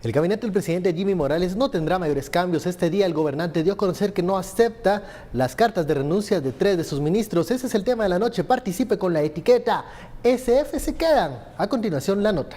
El gabinete del presidente Jimmy Morales no tendrá mayores cambios. Este día el gobernante dio a conocer que no acepta las cartas de renuncia de 3 de sus ministros. Ese es el tema de la noche. Participe con la etiqueta SF se quedan. A continuación la nota.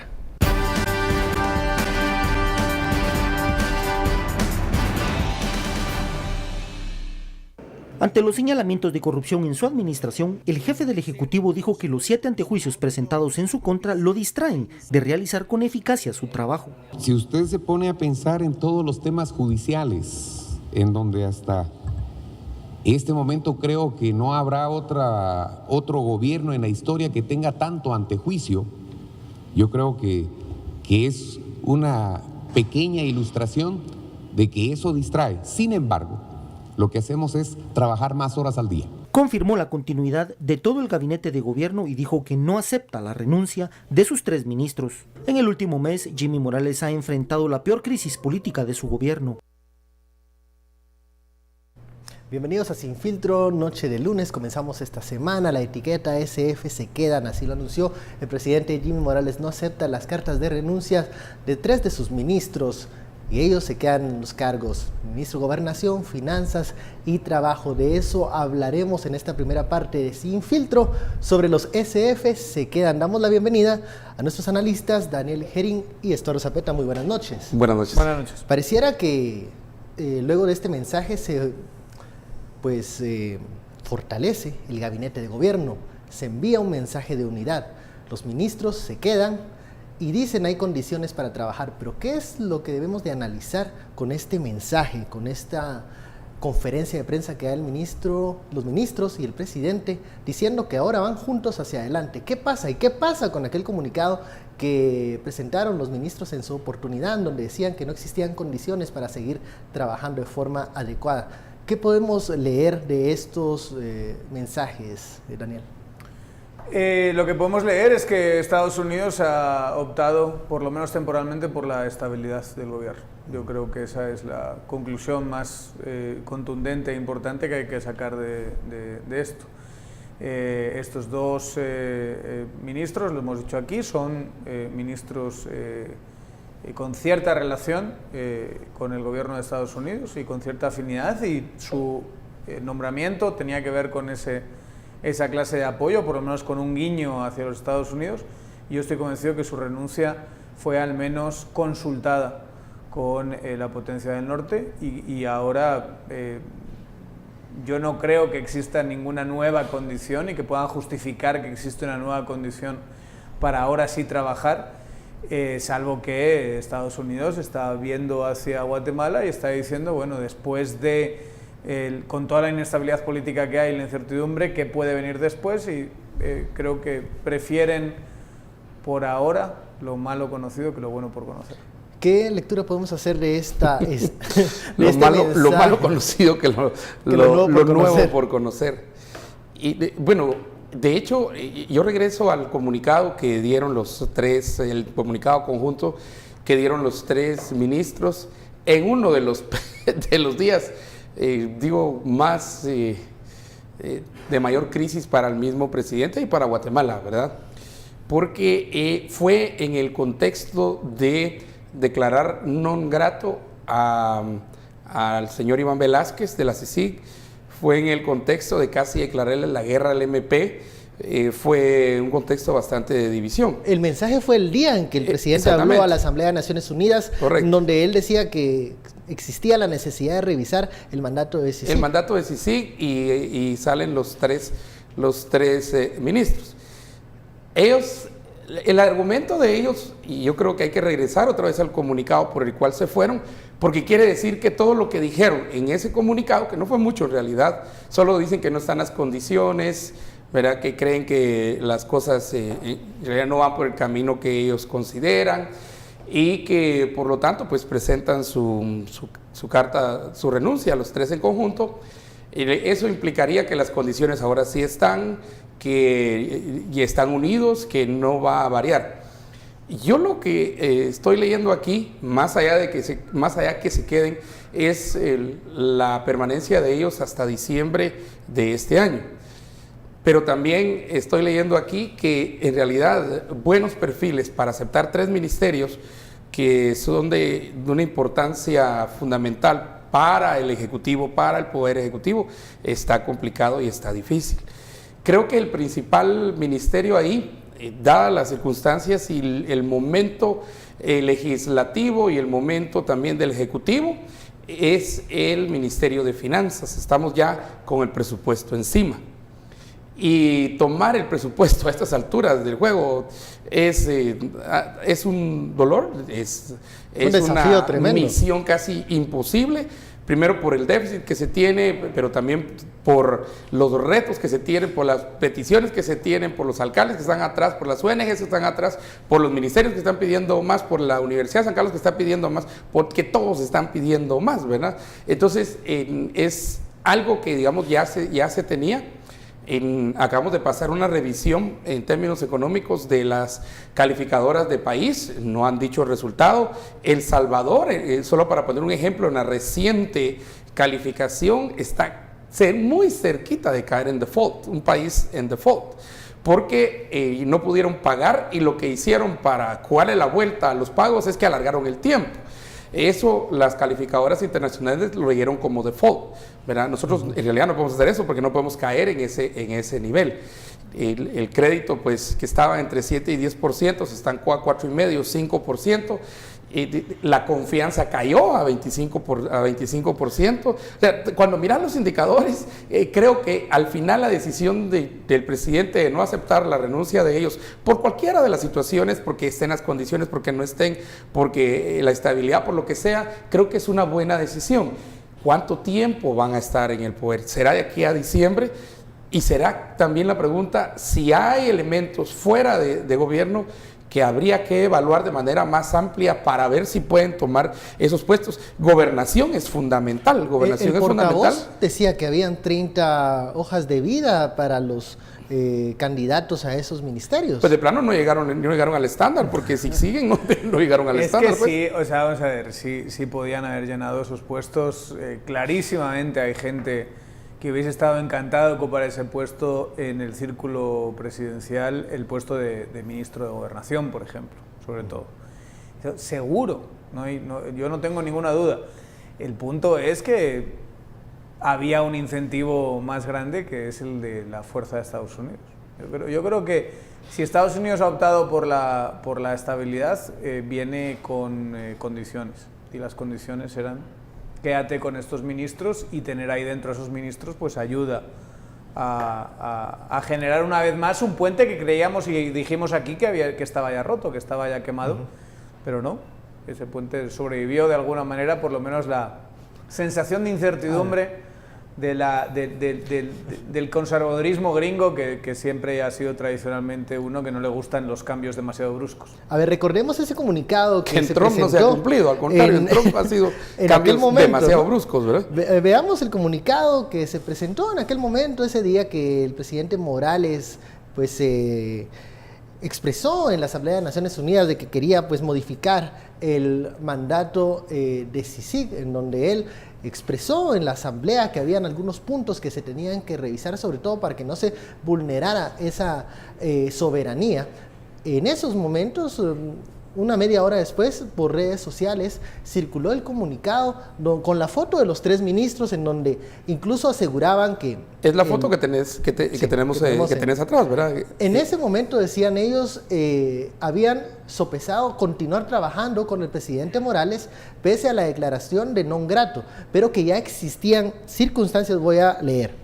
Ante los señalamientos de corrupción en su administración, el jefe del Ejecutivo dijo que los 7 antejuicios presentados en su contra lo distraen de realizar con eficacia su trabajo. Si usted se pone a pensar en todos los temas judiciales, en donde hasta este momento creo que no habrá otro gobierno en la historia que tenga tanto antejuicio, yo creo que es una pequeña ilustración de que eso distrae. Sin embargo, lo que hacemos es trabajar más horas al día. Confirmó la continuidad de todo el gabinete de gobierno y dijo que no acepta la renuncia de sus 3 ministros. En el último mes, Jimmy Morales ha enfrentado la peor crisis política de su gobierno. Bienvenidos a Sin Filtro, noche de lunes, comenzamos esta semana, la etiqueta SF se quedan, así lo anunció el presidente Jimmy Morales, no acepta las cartas de renuncia de 3 de sus ministros. Y ellos se quedan en los cargos, ministro de Gobernación, Finanzas y Trabajo. De eso hablaremos en esta primera parte de Sin Filtro, sobre los SF se quedan. Damos la bienvenida a nuestros analistas, Daniel Gerín y Estuardo Zapeta. Muy buenas noches. Buenas noches. Buenas noches. Pareciera que luego de este mensaje se fortalece el gabinete de gobierno, se envía un mensaje de unidad. Los ministros se quedan y dicen hay condiciones para trabajar, pero ¿qué es lo que debemos de analizar con este mensaje, con esta conferencia de prensa que da los ministros y el presidente, diciendo que ahora van juntos hacia adelante? ¿Qué pasa? ¿Y qué pasa con aquel comunicado que presentaron los ministros en su oportunidad, donde decían que no existían condiciones para seguir trabajando de forma adecuada? ¿Qué podemos leer de estos mensajes, Daniel? Lo que podemos leer es que Estados Unidos ha optado, por lo menos temporalmente, por la estabilidad del gobierno. Yo creo que esa es la conclusión más contundente e importante que hay que sacar de esto. Estos 2 ministros, lo hemos dicho aquí, son ministros con cierta relación con el gobierno de Estados Unidos y con cierta afinidad, y su nombramiento tenía que ver con esa clase de apoyo, por lo menos con un guiño hacia los Estados Unidos. Y yo estoy convencido que su renuncia fue al menos consultada con la potencia del norte y ahora yo no creo que exista ninguna nueva condición y que puedan justificar que existe una nueva condición para ahora sí trabajar, salvo que Estados Unidos está viendo hacia Guatemala y está diciendo, bueno, después de con toda la inestabilidad política que hay y la incertidumbre, ¿qué puede venir después? Y creo que prefieren por ahora lo malo conocido que lo bueno por conocer. ¿Qué lectura podemos hacer de esta lo malo conocido que lo nuevo por conocer? Y bueno, de hecho, yo regreso al comunicado que dieron el comunicado conjunto que dieron los 3 ministros en uno de los días más de mayor crisis para el mismo presidente y para Guatemala, ¿verdad? Porque fue en el contexto de declarar non grato al señor Iván Velázquez de la CICIG, fue en el contexto de casi declararle la guerra al MP, fue un contexto bastante de división. El mensaje fue el día en que el presidente habló a la Asamblea de Naciones Unidas, donde él decía que existía la necesidad de revisar el mandato de CICIG. El mandato de CICIG y salen los tres ministros. El argumento de ellos, y yo creo que hay que regresar otra vez al comunicado por el cual se fueron, porque quiere decir que todo lo que dijeron en ese comunicado, que no fue mucho en realidad, solo dicen que no están las condiciones, ¿verdad? Que creen que las cosas en realidad no van por el camino que ellos consideran y que por lo tanto pues presentan su carta, su renuncia a los 3 en conjunto. Y eso implicaría que las condiciones ahora sí están, y están unidos, que no va a variar. Yo lo que estoy leyendo aquí, más allá que se queden, es la permanencia de ellos hasta diciembre de este año. Pero también estoy leyendo aquí que en realidad buenos perfiles para aceptar 3 ministerios que son de una importancia fundamental para el Ejecutivo, para el Poder Ejecutivo, está complicado y está difícil. Creo que el principal ministerio ahí, dadas las circunstancias y el momento legislativo y el momento también del Ejecutivo, es el Ministerio de Finanzas. Estamos ya con el presupuesto encima. Y tomar el presupuesto a estas alturas del juego es un dolor, es desafío tremendo. Misión casi imposible. Primero por el déficit que se tiene, pero también por los retos que se tienen, por las peticiones que se tienen, por los alcaldes que están atrás, por las ONGs que están atrás, por los ministerios que están pidiendo más, por la Universidad de San Carlos que está pidiendo más, porque todos están pidiendo más, ¿verdad? Entonces, es algo que, digamos, ya se tenía. Acabamos de pasar una revisión en términos económicos de las calificadoras de país, no han dicho resultado. El Salvador, solo para poner un ejemplo, en la reciente calificación está muy cerquita de caer en default, un país en default, porque no pudieron pagar y lo que hicieron para darle la vuelta a los pagos es que alargaron el tiempo. Eso las calificadoras internacionales lo leyeron como default, ¿verdad? Nosotros en realidad no podemos hacer eso porque no podemos caer en ese nivel. El crédito, pues, que estaba entre 7 y 10%, se estancó a 4,5%, 5%. La confianza cayó a 25%. O sea, cuando miran los indicadores, creo que al final la decisión del presidente de no aceptar la renuncia de ellos, por cualquiera de las situaciones, porque estén las condiciones, porque no estén, porque la estabilidad, por lo que sea, creo que es una buena decisión. ¿Cuánto tiempo van a estar en el poder? ¿Será de aquí a diciembre? Y será también la pregunta, si hay elementos fuera de gobierno que habría que evaluar de manera más amplia para ver si pueden tomar esos puestos. Gobernación es fundamental, gobernación es fundamental. Decía que habían 30 hojas de vida para los candidatos a esos ministerios. Pues de plano no llegaron al estándar, porque si siguen no llegaron al estándar. Es que sí, o sea, vamos a ver, sí podían haber llenado esos puestos, clarísimamente hay gente que hubiese estado encantado de ocupar ese puesto en el círculo presidencial, el puesto de ministro de Gobernación, por ejemplo, sobre todo. Seguro, yo no tengo ninguna duda. El punto es que había un incentivo más grande, que es el de la fuerza de Estados Unidos. Yo creo que si Estados Unidos ha optado por la estabilidad, viene con condiciones, y las condiciones eran: quédate con estos ministros, y tener ahí dentro a esos ministros pues ayuda a generar una vez más un puente que creíamos y dijimos aquí que estaba ya roto, que estaba ya quemado, pero no, ese puente sobrevivió de alguna manera, por lo menos la sensación de incertidumbre del conservadurismo gringo, que siempre ha sido tradicionalmente uno que no le gustan los cambios demasiado bruscos. A ver, recordemos ese comunicado que en se Trump presentó. No se ha cumplido, al contrario, en Trump ha sido cambios demasiado bruscos, ¿verdad? Veamos el comunicado que se presentó en aquel momento, ese día que el presidente Morales pues expresó en la Asamblea de Naciones Unidas de que quería pues modificar el mandato de CICIG, en donde él expresó en la asamblea que habían algunos puntos que se tenían que revisar, sobre todo para que no se vulnerara esa soberanía. En esos momentos, una media hora después, por redes sociales, circuló el comunicado con la foto de los 3 ministros, en donde incluso aseguraban que... Es la foto que tenés atrás, ¿verdad? En ese momento, decían ellos, habían sopesado continuar trabajando con el presidente Morales pese a la declaración de non grato, pero que ya existían circunstancias, voy a leer.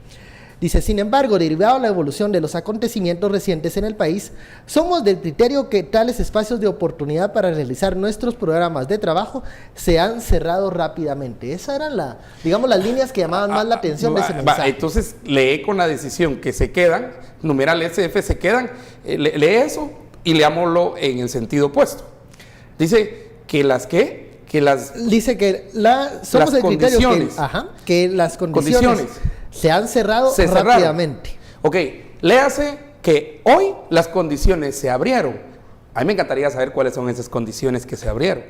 Dice: sin embargo, derivado de la evolución de los acontecimientos recientes en el país, somos del criterio que tales espacios de oportunidad para realizar nuestros programas de trabajo se han cerrado rápidamente. Esas eran las líneas que llamaban más la atención de ese mensaje. Entonces, lee con la decisión que se quedan, numeral SF se quedan, lee eso y leámoslo en el sentido opuesto. Dice que Dice que somos del criterio que las condiciones se han cerrado rápidamente. Ok, léase que hoy las condiciones se abrieron. A mí me encantaría saber cuáles son esas condiciones que se abrieron.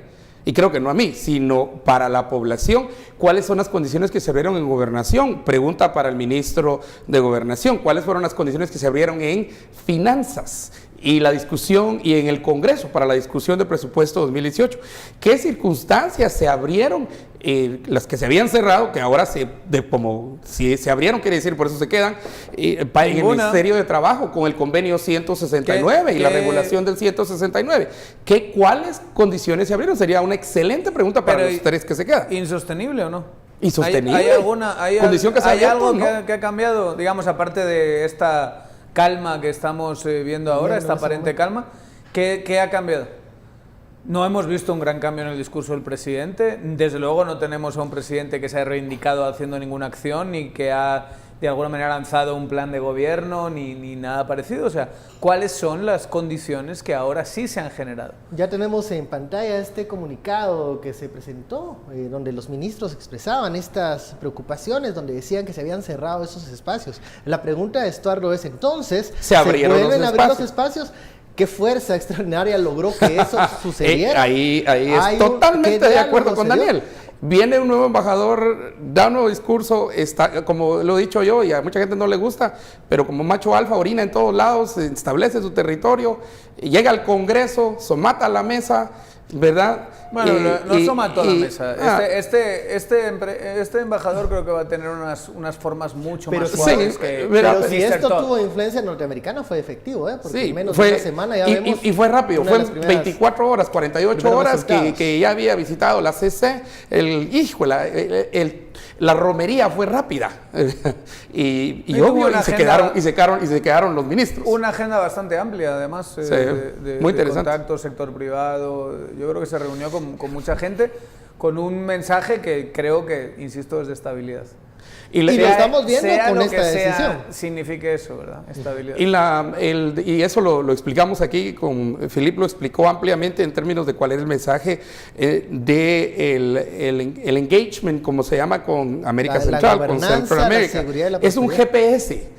Y creo que no a mí, sino para la población. ¿Cuáles son las condiciones que se abrieron en Gobernación? Pregunta para el ministro de Gobernación. ¿Cuáles fueron las condiciones que se abrieron en Finanzas? y la discusión, y en el Congreso para la discusión del presupuesto 2018. ¿Qué circunstancias se abrieron? Las que se habían cerrado, que ahora como si se abrieron, quiere decir, por eso se quedan, en el Ministerio de Trabajo con el convenio 169 y la regulación del 169. ¿Cuáles condiciones se abrieron? Sería una excelente pregunta para los tres que se quedan. ¿Insostenible o no? ¿Insostenible? ¿Hay alguna condición que se ¿hay algo ¿no? que ha cambiado, digamos, aparte de esta calma que estamos viendo ahora, esta aparente calma? ¿Qué ha cambiado? No hemos visto un gran cambio en el discurso del presidente. Desde luego no tenemos a un presidente que se ha reivindicado haciendo ninguna acción, ni que ha de alguna manera lanzado un plan de gobierno, ni nada parecido. O sea, ¿cuáles son las condiciones que ahora sí se han generado? Ya tenemos en pantalla este comunicado que se presentó, donde los ministros expresaban estas preocupaciones, donde decían que se habían cerrado esos espacios. La pregunta de Estuardo es entonces, ¿se vuelven a abrir los espacios? ¿Qué fuerza extraordinaria logró que eso sucediera? Ahí es totalmente de acuerdo con Daniel. Viene un nuevo embajador, da un nuevo discurso, como lo he dicho yo, y a mucha gente no le gusta, pero como macho alfa orina en todos lados, establece su territorio, llega al Congreso, somata a la mesa, ¿verdad? Bueno, no somató a la mesa. Este embajador creo que va a tener unas formas mucho más suaves que... Pero si esto tuvo influencia norteamericana fue efectivo, porque en menos de una semana ya vemos... Y fue rápido, fue 24 horas, 48 horas que ya había visitado la CC, la romería fue rápida y obvio, se quedaron los ministros. Una agenda bastante amplia, además, muy interesante. De contacto, sector privado. Yo creo que se reunió con mucha gente, con un mensaje que creo que, insisto, es de estabilidad. Y lo estamos viendo con esta decisión. Signifique eso, ¿verdad? Estabilidad. Y eso lo explicamos aquí, con Philippe lo explicó ampliamente en términos de cuál es el mensaje el engagement, como se llama, con América Central, con Central America. Es un GPS.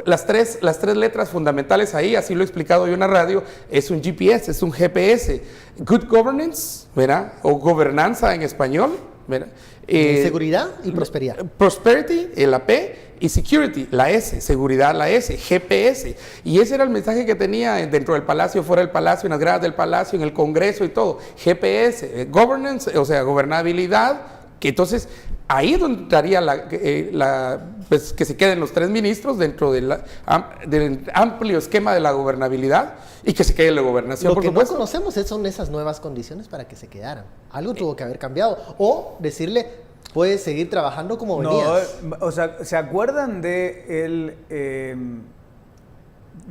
Las tres letras fundamentales ahí, así lo he explicado yo en la radio, es un GPS, es un GPS. Good governance, ¿verdad? O gobernanza en español, ¿verdad? Seguridad y prosperidad. Prosperity, la P, y security, la S, seguridad, la S, GPS. Y ese era el mensaje que tenía dentro del palacio, fuera del palacio, en las gradas del palacio, en el Congreso y todo. GPS, governance, o sea, gobernabilidad, que entonces ahí es donde estaría pues, que se queden los tres ministros dentro del amplio esquema de la gobernabilidad y que se quede la gobernación. Lo que no conocemos son esas nuevas condiciones para que se quedaran. Algo tuvo que haber cambiado. O decirle, puedes seguir trabajando como venías. O sea, ¿se acuerdan del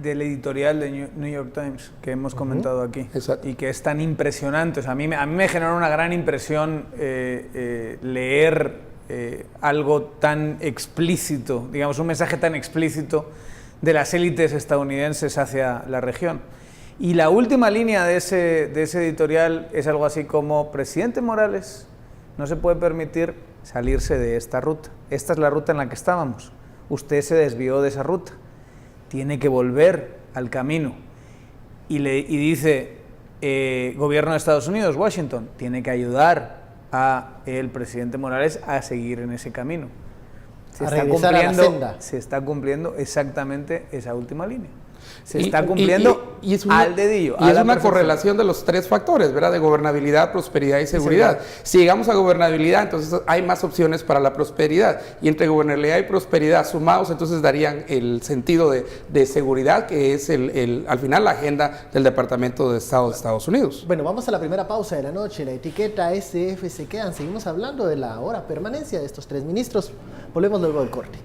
editorial de New York Times que hemos comentado aquí? Exacto. Y que es tan impresionante. O sea, a mí me generó una gran impresión leer algo tan explícito, digamos, un mensaje tan explícito de las élites estadounidenses hacia la región. Y la última línea de ese editorial es algo así como: presidente Morales, no se puede permitir salirse de esta ruta. Esta es la ruta en la que estábamos. Usted se desvió de esa ruta. Tiene que volver al camino. Y dice, gobierno de Estados Unidos, Washington, tiene que ayudar a el presidente Morales a seguir en ese camino. Se está cumpliendo exactamente esa última línea. Se está cumpliendo al dedillo. Y es una correlación de los tres factores, ¿verdad? De gobernabilidad, prosperidad y seguridad. Si llegamos a gobernabilidad, entonces hay más opciones para la prosperidad. Y entre gobernabilidad y prosperidad sumados, entonces darían el sentido de seguridad, que es al final la agenda del Departamento de Estado de Estados Unidos. Bueno, vamos a la primera pausa de la noche. La etiqueta SF se quedan. Seguimos hablando de la hora permanencia de estos tres ministros. Volvemos luego del corte.